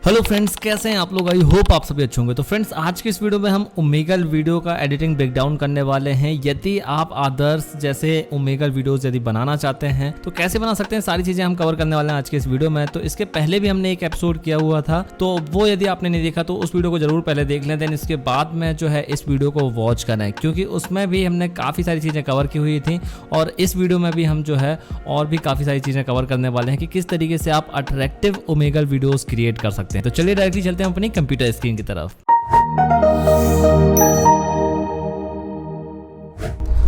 Hello friends, कैसे हैं आप लोग। आई होप आप सभी अच्छे होंगे। तो फ्रेंड्स, आज की इस वीडियो में हम ओमेगल वीडियो का एडिटिंग ब्रेकडाउन करने वाले हैं। यदि आप अदर्स जैसे ओमेगल वीडियोस यदि बनाना चाहते हैं तो कैसे बना सकते हैं, सारी चीज़ें हम कवर करने वाले हैं आज के इस वीडियो में। तो इसके पहले भी हमने एक एपिसोड किया हुआ था, तो वो यदि आपने नहीं देखा तो उस वीडियो को जरूर पहले देख लें, देन इसके बाद में जो है इस वीडियो को वॉच करें, क्योंकि उसमें भी हमने काफ़ी सारी चीज़ें कवर की हुई थी। और इस वीडियो में भी हम जो है और भी काफ़ी सारी चीज़ें कवर करने वाले हैं कि किस तरीके से आप अट्रैक्टिव ओमेगल वीडियोस क्रिएट कर सकते हैं। तो चलिए डायरेक्टली चलते हैं अपनी कंप्यूटर स्क्रीन की तरफ।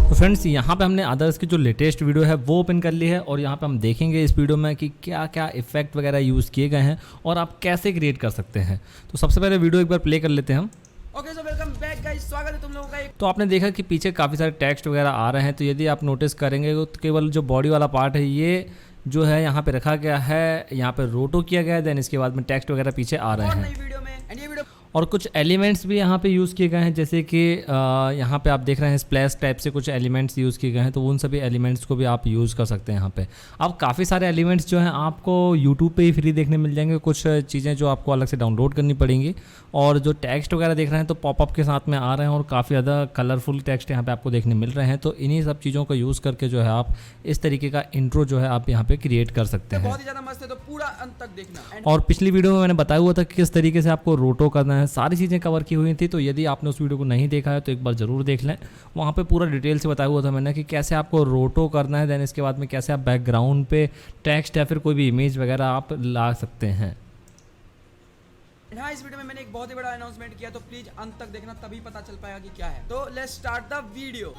तो फ्रेंड्स, यहाँ पे हमने अदर्स की जो लेटेस्ट वीडियो है वो ओपन कर ली है, और यहाँ पे हम देखेंगे इस वीडियो में कि क्या क्या इफेक्ट वगैरह यूज़ किए गए हैं और आप कैसे क्रिएट कर सकते हैं। तो सबसे पहले वीडियो एक बार प्ले कर लेते हैं हम। Okay, so welcome back guys, स्वागत है तुम लोगों का एक। तो आपने देखा कि पीछे काफ़ी सारे टेक्स्ट वगैरह आ रहे हैं। तो यदि आप नोटिस करेंगे तो केवल जो बॉडी वाला पार्ट है ये जो है यहाँ पे रखा गया है, यहाँ पे रोटो किया गया है, देन इसके बाद में टेक्स्ट वगैरह पीछे आ रहे हैं। नई वीडियो में एंड ये वीडियो और कुछ एलिमेंट्स भी यहाँ पे यूज़ किए गए हैं, जैसे कि यहाँ पे आप देख रहे हैं स्प्लैश टाइप से कुछ एलिमेंट्स यूज़ किए गए हैं। तो उन सभी एलिमेंट्स को भी आप यूज़ कर सकते हैं यहाँ पे। अब काफ़ी सारे एलिमेंट्स जो हैं आपको यूट्यूब पे ही फ्री देखने मिल जाएंगे, कुछ चीज़ें जो आपको अलग से डाउनलोड करनी पड़ेंगी। और जो टेक्स्ट वगैरह देख रहे हैं तो पॉपअप के साथ में आ रहे हैं और काफ़ी ज़्यादा कलरफुल टेक्स्ट यहाँ पे आपको देखने मिल रहे हैं। तो इन्हीं सब चीज़ों का यूज़ करके जो है आप इस तरीके का इंट्रो जो है आप यहाँ पे क्रिएट कर सकते हैं। बहुत ही ज़्यादा मस्त है, तो पूरा अंत तक देखना। और पिछली वीडियो में मैंने बताया हुआ था कि किस तरीके से आपको रोटो करना है, सारी चीज़ें कवर की हुई थी। तो यदि आपने उस वीडियो को नहीं देखा है तो एक बार ज़रूर देख लें। वहाँ पे पूरा डिटेल से बताया हुआ था मैंने कि कैसे आपको रोटो करना है, देन इसके बाद में कैसे आप बैकग्राउंड पे टेक्स्ट या फिर कोई भी इमेज वगैरह आप ला सकते हैं। हाँ, इस वीडियो में मैंने एक बहुत ही बड़ा अनाउंसमेंट किया, तो प्लीज अंत तक देखना, तभी पता चल पाएगा कि क्या है। तो लेट्स स्टार्ट द वीडियो।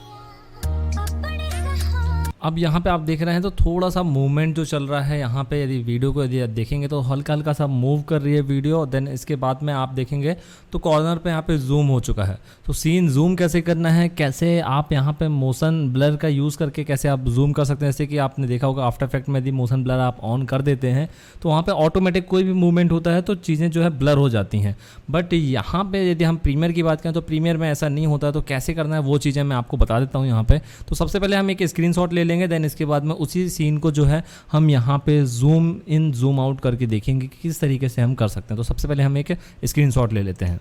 अब यहाँ पे आप देख रहे हैं तो थोड़ा सा मूवमेंट जो चल रहा है यहाँ पे, यदि वीडियो को यदि आप देखेंगे तो हल्का हल्का सा मूव कर रही है वीडियो। देन इसके बाद में आप देखेंगे तो कॉर्नर पे यहाँ पे जूम हो चुका है। तो सीन जूम कैसे करना है, कैसे आप यहाँ पे मोशन ब्लर का यूज़ करके कैसे आप जूम कर सकते हैं। जैसे कि आपने देखा होगा आफ्टर इफेक्ट में यदि मोशन ब्लर आप ऑन कर देते हैं तो वहाँ पर ऑटोमेटिक कोई भी मूवमेंट होता है तो चीज़ें जो है ब्लर हो जाती हैं। बट यहाँ पर यदि हम प्रीमियर की बात करें तो प्रीमियर में ऐसा नहीं होता। तो कैसे करना है वो चीज़ें मैं आपको बता देता हूँ यहाँ पर। तो सबसे पहले हम एक स्क्रीनशॉट ले लेंगे, देन इसके बाद में उसी सीन को जो है हम यहाँ पे जूम इन जूम आउट करके देखेंगे कि किस तरीके से हम कर सकते हैं। तो सबसे पहले हम एक स्क्रीनशॉट ले लेते हैं।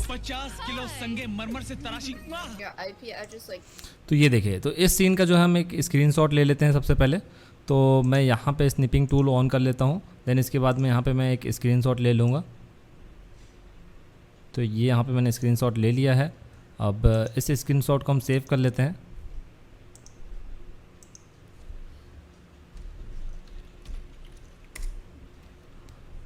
50 किलो संगे मरमर से तराशी। तो ये देखिए, तो इस सीन का जो है हम एक स्क्रीनशॉट ले लेते हैं सबसे पहले। तो मैं यहाँ पे स्निपिंग टूल ऑन कर लेता हूँ, देन इसके बाद में यहाँ पे मैं एक स्क्रीनशॉट ले लूँगा। तो ये यहाँ पे मैंने स्क्रीनशॉट ले लिया है। अब इस स्क्रीनशॉट को हम सेव कर लेते हैं।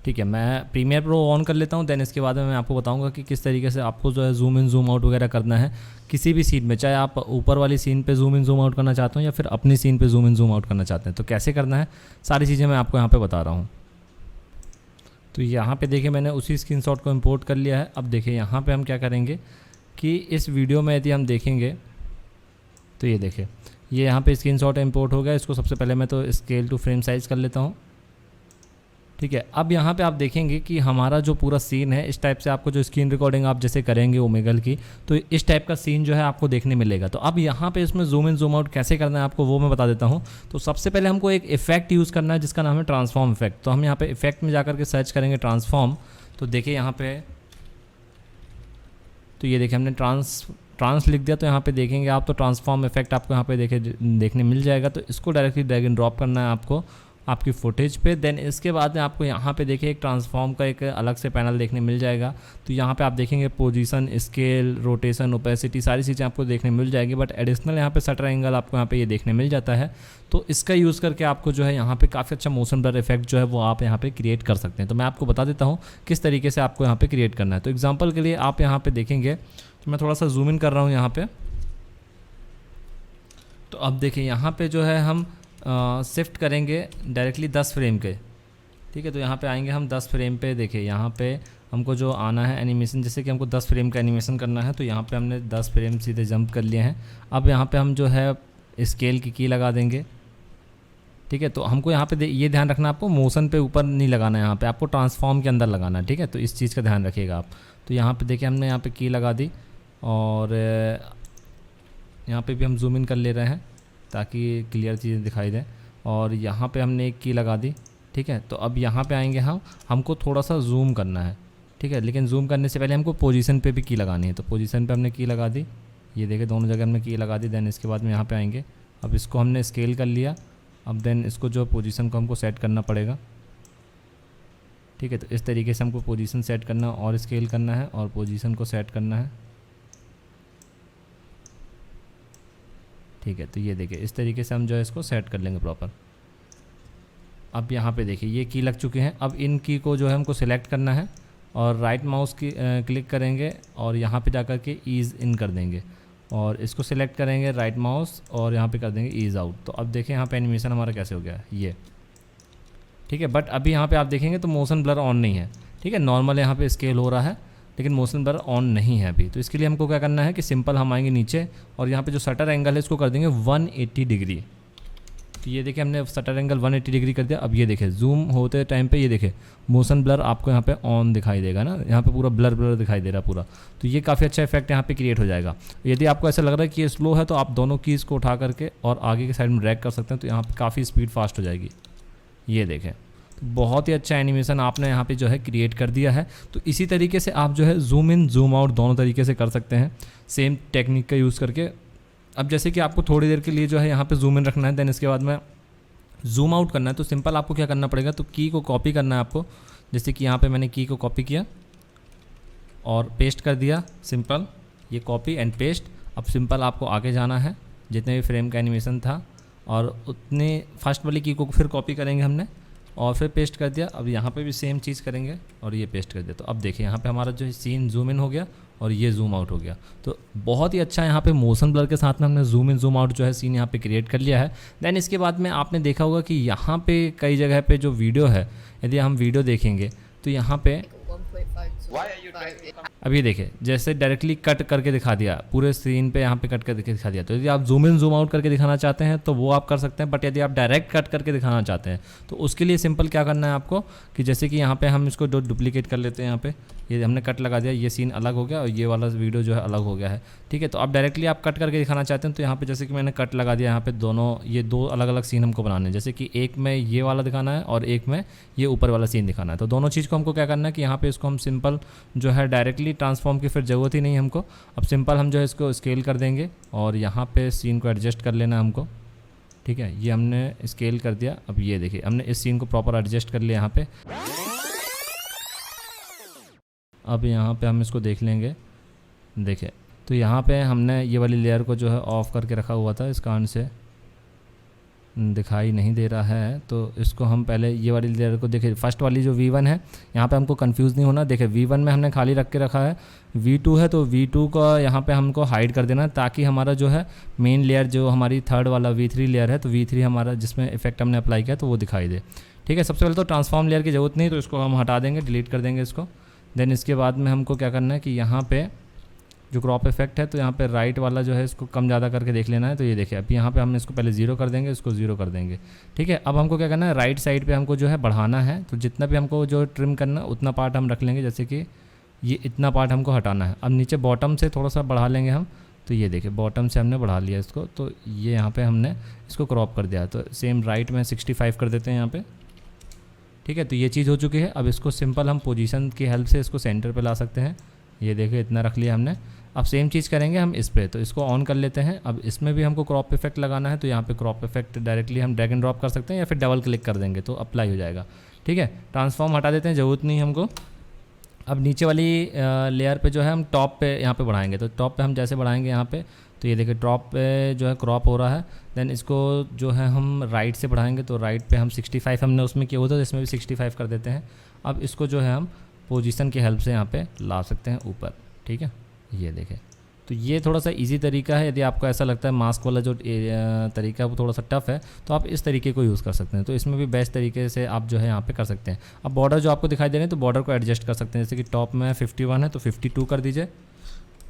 ठीक है, मैं प्रीमियर प्रो ऑन कर लेता हूँ, देन इसके बाद में मैं आपको बताऊंगा कि किस तरीके से आपको जो है जूम इन जूम आउट वगैरह करना है किसी भी सीन में, चाहे आप ऊपर वाली सीन पे जूम इन जूम आउट करना चाहते हो या फिर अपनी सीन पे जूम इन जूम आउट करना चाहते हैं। तो कैसे करना है सारी चीज़ें मैं आपको यहाँ पे बता रहा हूँ। तो यहाँ पे देखिए मैंने उसी स्क्रीनशॉट को इम्पोर्ट कर लिया है। अब देखिए यहाँ पर हम क्या करेंगे कि इस वीडियो में यदि हम देखेंगे तो ये देखिए, ये यहाँ पर स्क्रीनशॉट इम्पोर्ट हो गया। इसको सबसे पहले मैं तो स्केल टू फ्रेम साइज़ कर लेता हूँ। ठीक है, अब यहाँ पे आप देखेंगे कि हमारा जो पूरा सीन है इस टाइप से आपको जो स्क्रीन रिकॉर्डिंग आप जैसे करेंगे ओमेगल की, तो इस टाइप का सीन जो है आपको देखने मिलेगा। तो अब यहाँ पे इसमें जूम इन जूम आउट कैसे करना है आपको वो मैं बता देता हूँ। तो सबसे पहले हमको एक इफेक्ट यूज़ करना है जिसका नाम है ट्रांसफॉर्म इफेक्ट। तो हम यहाँ पे इफेक्ट में जाकर के सर्च करेंगे ट्रांसफॉर्म। तो देखिए यहाँ पे, तो ये देखिए हमने ट्रांस लिख दिया। तो यहाँ पे देखेंगे आप तो ट्रांसफॉर्म इफेक्ट आपको यहाँ पे देखने मिल जाएगा। तो इसको डायरेक्टली ड्रैग एंड ड्रॉप करना है आपको आपकी फुटेज पे। देन इसके बाद में आपको यहाँ पे देखिए एक ट्रांसफॉर्म का एक अलग से पैनल देखने मिल जाएगा। तो यहाँ पे आप देखेंगे पोजीशन, स्केल, रोटेशन, ओपेसिटी, सारी चीज़ें आपको देखने मिल जाएगी। बट एडिशनल यहाँ पे शटर एंगल आपको यहाँ पे ये देखने मिल जाता है। तो इसका यूज़ करके आपको जो है यहाँ पे काफ़ी अच्छा मोशन ब्लर इफेक्ट जो है वो आप यहाँ पे क्रिएट कर सकते हैं। तो मैं आपको बता देता हूँ किस तरीके से आपको यहाँ पे क्रिएट करना है। तो एग्जाम्पल के लिए आप यहाँ पे देखेंगे, तो मैं थोड़ा सा जूम इन कर रहा हूँ यहाँ पे। तो अब देखिए यहाँ पे जो है हम शिफ्ट करेंगे डायरेक्टली 10 फ्रेम के। ठीक है, तो यहाँ पे आएंगे हम 10 फ्रेम पे। देखिए यहाँ पे हमको जो आना है एनिमेशन, जैसे कि हमको 10 फ्रेम का एनिमेशन करना है, तो यहाँ पे हमने 10 फ्रेम सीधे जंप कर लिए हैं। अब यहाँ पे हम जो है स्केल की लगा देंगे। ठीक है, तो हमको यहाँ पे ये ध्यान रखना, आपको मोशन पे ऊपर नहीं लगाना है, यहाँ पे आपको ट्रांसफॉर्म के अंदर लगाना है। ठीक है, तो इस चीज़ का ध्यान रखिएगा आप। तो यहाँ पे देखिए हमने यहाँ पे की लगा दी और यहाँ पे भी हम जूम इन कर ले रहे हैं ताकि क्लियर चीज़ें दिखाई दें। और यहाँ पे हमने एक की लगा दी ठीक है। तो अब यहाँ पे आएंगे हमको थोड़ा सा जूम करना है, ठीक है। लेकिन जूम करने से पहले हमको पोजीशन पे भी की लगानी है। तो पोजीशन पे हमने की लगा दी, ये देखें दोनों जगह हमने की लगा दी। देन इसके बाद में यहाँ पे आएंगे, अब इसको हमने स्केल कर लिया। अब देन इसको जो पोजीशन को हमको सेट करना पड़ेगा, ठीक है। तो इस तरीके से हमको पोजीशन सेट करना और स्केल करना है और पोजीशन को सेट करना है, ठीक है। तो ये देखिए इस तरीके से हम जो है इसको सेट कर लेंगे प्रॉपर। अब यहाँ पे देखिए ये की लग चुके हैं। अब इन की को जो है हमको सिलेक्ट करना है और राइट माउस की क्लिक करेंगे और यहाँ पे जाकर के ईज़ इन कर देंगे और इसको सिलेक्ट करेंगे राइट माउस और यहाँ पे कर देंगे ईज़ आउट। तो अब देखें यहाँ पे एनिमेशन हमारा कैसे हो गया है ये, ठीक है। बट अभी यहाँ पे आप देखेंगे तो मोशन ब्लर ऑन नहीं है, ठीक है। नॉर्मल यहाँ पे स्केल हो रहा है लेकिन मोशन ब्लर ऑन नहीं है अभी। तो इसके लिए हमको क्या करना है कि सिंपल हम आएंगे नीचे और यहाँ पे जो शटर एंगल है इसको कर देंगे 180 डिग्री। तो ये देखिए हमने शटर एंगल 180 डिग्री कर दिया। अब ये देखें जूम होते टाइम पे ये देखें मोशन ब्लर आपको यहाँ पे ऑन दिखाई देगा ना, यहाँ पे पूरा ब्लर ब्लर दिखाई दे रहा है पूरा। तो ये काफ़ी अच्छा इफेक्ट यहाँ पे क्रिएट हो जाएगा। यदि आपको ऐसा लग रहा है कि ये स्लो है तो आप दोनों कीज़ को उठा करके और आगे की साइड में ड्रैग कर सकते हैं, तो यहाँ पर काफ़ी स्पीड फास्ट हो जाएगी। ये देखें तो बहुत ही अच्छा एनिमेशन आपने यहाँ पे जो है क्रिएट कर दिया है। तो इसी तरीके से आप जो है जूम इन जूम आउट दोनों तरीके से कर सकते हैं सेम टेक्निक का यूज़ करके। अब जैसे कि आपको थोड़ी देर के लिए जो है यहाँ पे जूम इन रखना है, देन इसके बाद में जूम आउट करना है। तो सिंपल आपको क्या करना पड़ेगा, तो की को कॉपी करना है आपको। जैसे कि यहाँ पे मैंने की को कॉपी किया और पेस्ट कर दिया, सिंपल ये कॉपी एंड पेस्ट। अब सिंपल आपको आगे जाना है, जितने भी फ्रेम का एनिमेशन था और उतने फर्स्ट वाली की को फिर कॉपी करेंगे हमने और फिर पेस्ट कर दिया। अब यहाँ पे भी सेम चीज़ करेंगे और ये पेस्ट कर दिया। तो अब देखिए यहाँ पे हमारा जो सीन जूम इन हो गया और ये जूम आउट हो गया। तो बहुत ही अच्छा यहाँ पे मोशन ब्लर के साथ में हमने जूम इन जूम आउट जो है सीन यहाँ पे क्रिएट कर लिया है। देन इसके बाद में आपने देखा होगा कि यहाँ पे कई जगह पे जो वीडियो है, यदि हम वीडियो देखेंगे तो यहाँ पे अब ये देखें जैसे डायरेक्टली कट करके दिखा दिया पूरे सीन पे, यहाँ पे कट करके दिखा दिया। तो यदि आप जूम इन जूम आउट करके दिखाना चाहते हैं तो वो आप कर सकते हैं। बट यदि आप डायरेक्ट कट करके दिखाना चाहते हैं तो उसके लिए सिंपल क्या करना है आपको कि जैसे कि यहाँ पे हम इसको डुप्लीकेट कर लेते हैं। यहाँ पे ये हमने कट लगा दिया, ये सीन अलग हो गया और ये वाला वीडियो जो है अलग हो गया है, ठीक है। तो आप डायरेक्टली आप कट करके दिखाना चाहते हैं तो यहाँ पे जैसे कि मैंने कट लगा दिया, यहाँ पे दोनों ये दो अलग अलग सीन हमको बनाने हैं। जैसे कि एक में ये वाला दिखाना है और एक में ये ऊपर वाला सीन दिखाना है। तो दोनों चीज़ को हमको क्या करना है कि यहाँ पे इसको हम सिंपल जो है डायरेक्टली ट्रांसफॉर्म की फिर ज़रूरत ही नहीं है हमको। अब सिंपल हम जो है इसको स्केल कर देंगे और यहाँ पे सीन को एडजस्ट कर लेना है हमको, ठीक है। ये हमने स्केल कर दिया। अब ये देखिए हमने इस सीन को प्रॉपर एडजस्ट कर लिया यहाँ पे। अब यहाँ पे हम इसको देख लेंगे, देखिए तो यहाँ पे हमने ये वाली लेयर को जो है ऑफ़ करके रखा हुआ था, इस कारण से दिखाई नहीं दे रहा है। तो इसको हम पहले ये वाली लेयर को देखिए, फर्स्ट वाली जो V1 है यहाँ पे हमको कंफ्यूज नहीं होना। देखिए V1 में हमने खाली रख के रखा है, V2 है तो V2 का यहाँ पे हमको हाइड कर देना ताकि हमारा जो है मेन लेयर जो हमारी थर्ड वाला V3 लेयर है, तो V3 हमारा जिसमें इफेक्ट हमने अप्लाई किया तो वो दिखाई दे, ठीक है। सबसे पहले तो ट्रांसफॉर्म लेयर की ज़रूरत नहीं, तो इसको हम हटा देंगे, डिलीट कर देंगे इसको। देन इसके बाद में हमको क्या करना है कि यहाँ पे जो क्रॉप इफेक्ट है तो यहाँ पे राइट वाला जो है इसको कम ज़्यादा करके देख लेना है। तो ये देखिए अब यहाँ पे हम इसको पहले 0 कर देंगे, इसको 0 कर देंगे, ठीक है। अब हमको क्या करना है, राइट साइड पे हमको जो है बढ़ाना है। तो जितना भी हमको जो ट्रिम करना उतना पार्ट हम रख लेंगे, जैसे कि ये इतना पार्ट हमको हटाना है। अब नीचे बॉटम से थोड़ा सा बढ़ा लेंगे हम। तो ये देखिए बॉटम से हमने बढ़ा लिया इसको, तो ये यहाँ पर हमने इसको क्रॉप कर दिया। तो सेम राइट में 65 कर देते हैं यहाँ पर, ठीक है। तो ये चीज़ हो चुकी है। अब इसको सिंपल हम पोजीशन की हेल्प से इसको सेंटर पे ला सकते हैं। ये देखिए इतना रख लिया हमने। अब सेम चीज़ करेंगे हम इस पे, तो इसको ऑन कर लेते हैं। अब इसमें भी हमको क्रॉप इफेक्ट लगाना है, तो यहाँ पे क्रॉप इफेक्ट डायरेक्टली हम ड्रैग एंड ड्रॉप कर सकते हैं या फिर डबल क्लिक कर देंगे तो अप्लाई हो जाएगा, ठीक है। ट्रांसफॉर्म हटा देते हैं, ज़रूरत नहीं हमको। अब नीचे वाली लेयर पे जो है हम टॉप पे यहाँ पे बढ़ाएंगे। तो टॉप पे हम जैसे बढ़ाएंगे यहाँ पे, तो ये देखिए टॉप पे जो है क्रॉप हो रहा है। देन इसको जो है हम राइट से बढ़ाएंगे, तो राइट पे हम 65 हमने उसमें किया हुआ था, तो इसमें भी 65 कर देते हैं। अब इसको जो है हम पोजीशन की हेल्प से यहाँ पे ला सकते हैं ऊपर, ठीक है। ये देखें तो ये थोड़ा सा इजी तरीका है। यदि आपको ऐसा लगता है मास्क वाला जो तरीका है वो थोड़ा सा टफ है, तो आप इस तरीके को यूज़ कर सकते हैं। तो इसमें भी बेस्ट तरीके से आप जो है यहाँ पे कर सकते हैं। अब बॉर्डर जो आपको दिखाई दे रहे हैं तो बॉर्डर को एडजस्ट कर सकते हैं। जैसे कि टॉप में 51 है तो 52 कर दीजिए,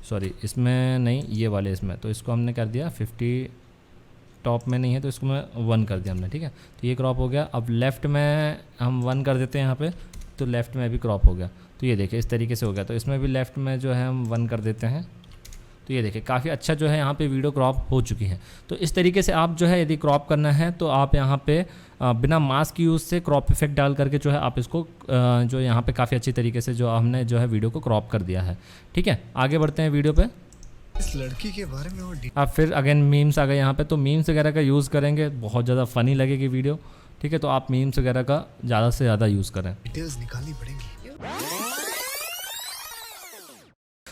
सॉरी इसमें नहीं, ये वाले इसमें, तो इसको हमने कर दिया 50, टॉप में नहीं है तो इसको मैं 1 कर दिया हमने, ठीक है। तो ये क्रॉप हो गया। अब लेफ़्ट में हम 1 कर देते हैं यहाँ पे, तो लेफ़्ट में भी क्रॉप हो गया। तो ये देखिए इस तरीके से हो गया। तो इसमें भी लेफ़्ट में जो है हम 1 कर देते हैं। तो ये देखिए काफ़ी अच्छा जो है यहाँ पे वीडियो क्रॉप हो चुकी है। तो इस तरीके से आप जो है यदि क्रॉप करना है तो आप यहाँ पे बिना मास्क यूज़ से क्रॉप इफेक्ट डाल करके जो है आप इसको जो यहाँ पे काफ़ी अच्छी तरीके से जो हमने जो है वीडियो को क्रॉप कर दिया है। ठीक है, आगे बढ़ते हैं वीडियो पे। इस लड़की के बारे में और अब फिर अगेन मीम्स आ गए यहाँ पे, तो मीम्स वगैरह का यूज़ करेंगे, बहुत ज़्यादा फ़नी लगेगी वीडियो। ठीक है, तो आप मीम्स वगैरह का ज़्यादा से ज़्यादा यूज़ करें। डिटेल्स निकालनी पड़ेंगी।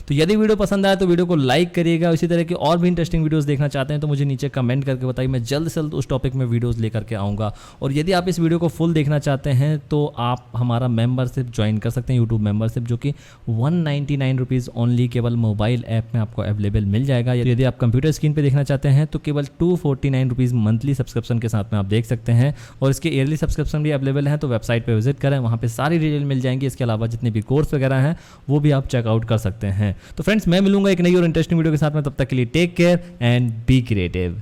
तो यदि वीडियो पसंद आया तो वीडियो को लाइक करिएगा। इसी तरह की और भी इंटरेस्टिंग वीडियोस देखना चाहते हैं तो मुझे नीचे कमेंट करके बताइए, मैं जल्द से जल्द उस टॉपिक में वीडियोस लेकर के आऊँगा। और यदि आप इस वीडियो को फुल देखना चाहते हैं तो आप हमारा मेंबरशिप ज्वाइन कर सकते हैं, यूट्यूब मेंबरशिप, जो कि 199 रुपीज़ ओनली केवल मोबाइल ऐप में आपको अवेलेबल मिल जाएगा। यदि आप कंप्यूटर स्क्रीन पर देखना चाहते हैं तो केवल 249 रुपीज़ मंथली सब्सक्रिप्शन के साथ में आप देख सकते हैं। और इसके ईयरली सब्सक्रिप्शन भी अवेलेबल है, तो वेबसाइट पर विजिट करें, वहाँ पर सारी डिटेल मिल जाएंगी। इसके अलावा जितने भी कोर्स वगैरह हैं वो भी आप चेकआउट कर सकते हैं। तो फ्रेंड्स, मैं मिलूंगा एक नई और इंटरेस्टिंग वीडियो के साथ में, तब तक के लिए take care and be creative.